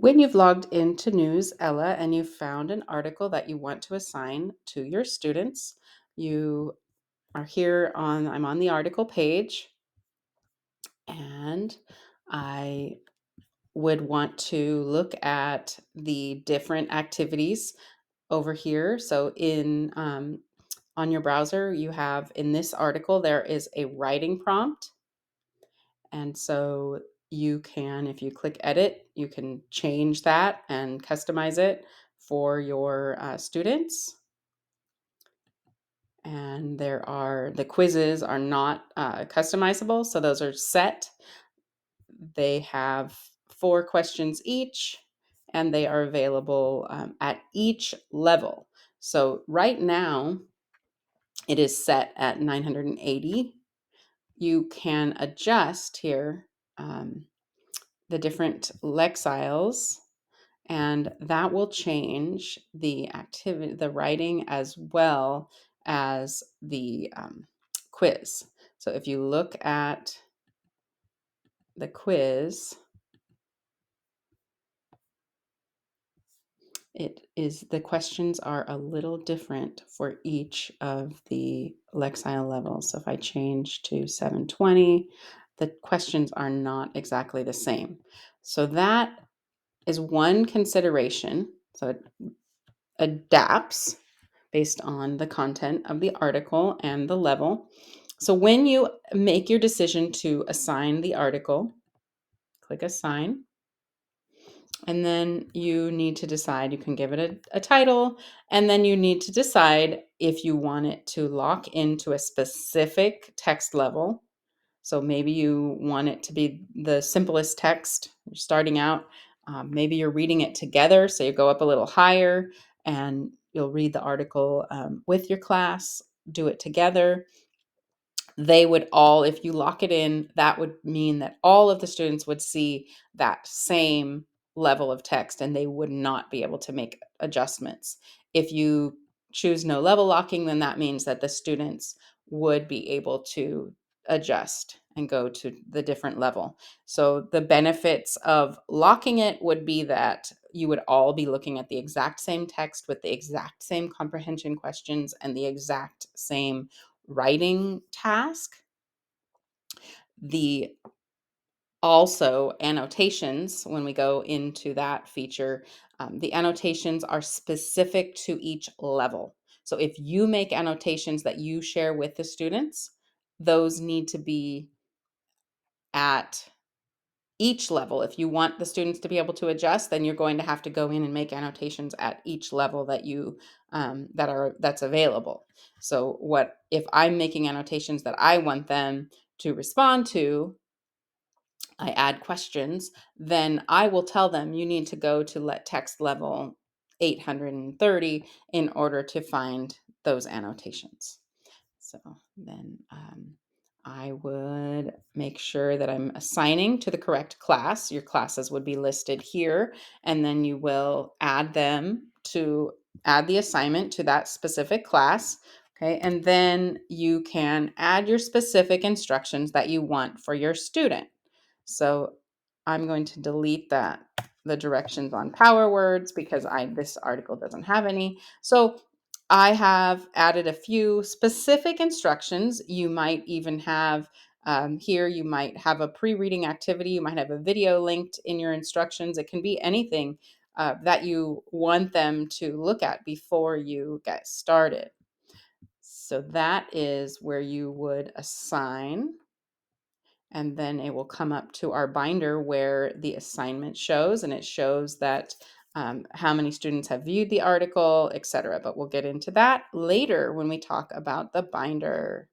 When you've logged into Newsela and you've found an article that you want to assign to your students, you are I'm on the article page, and I would want to look at the different activities over here. So on your browser, you have in this article, there is a writing prompt. And so you can, if you click edit, you can change that and customize it for your students. And the quizzes are not customizable, so those are set. They have 4 questions each, and they are available at each level. So right now, it is set at 980. You can adjust here the different lexiles, and that will change the activity, the writing, as well as the quiz. So if you look at the quiz, the questions are a little different for each of the lexile levels. So if I change to 720, the questions are not exactly the same. So that is one consideration. So it adapts based on the content of the article and the level. So when you make your decision to assign the article, click assign, and then you need to decide, you can give it a title, and then you need to decide if you want it to lock into a specific text level. So maybe you want it to be the simplest text. You're starting out. Maybe you're reading it together, so you go up a little higher and you'll read the article with your class, do it together. They would all, if you lock it in, that would mean that all of the students would see that same level of text and they would not be able to make adjustments. If you choose no level locking, then that means that the students would be able to adjust and go to the different level. So the benefits of locking it would be that you would all be looking at the exact same text with the exact same comprehension questions and the exact same writing task. The also annotations, when we go into that feature, the annotations are specific to each level. So if you make annotations that you share with the students, those need to be at each level. If you want the students to be able to adjust, then you're going to have to go in and make annotations at each level that that's available. So what if I'm making annotations that I want them to respond to, I add questions, then I will tell them you need to go to text level 830 in order to find those annotations. So then I would make sure that I'm assigning to the correct class. Your classes would be listed here, and then you will add the assignment to that specific class. Okay, and then you can add your specific instructions that you want for your student. So I'm going to delete the directions on power words because this article doesn't have any. So I have added a few specific instructions. You might even have here, you might have a pre-reading activity. You might have a video linked in your instructions. It can be anything that you want them to look at before you get started. So that is where you would assign. And then it will come up to our binder where the assignment shows, and it shows that how many students have viewed the article, etc. But we'll get into that later when we talk about the binder.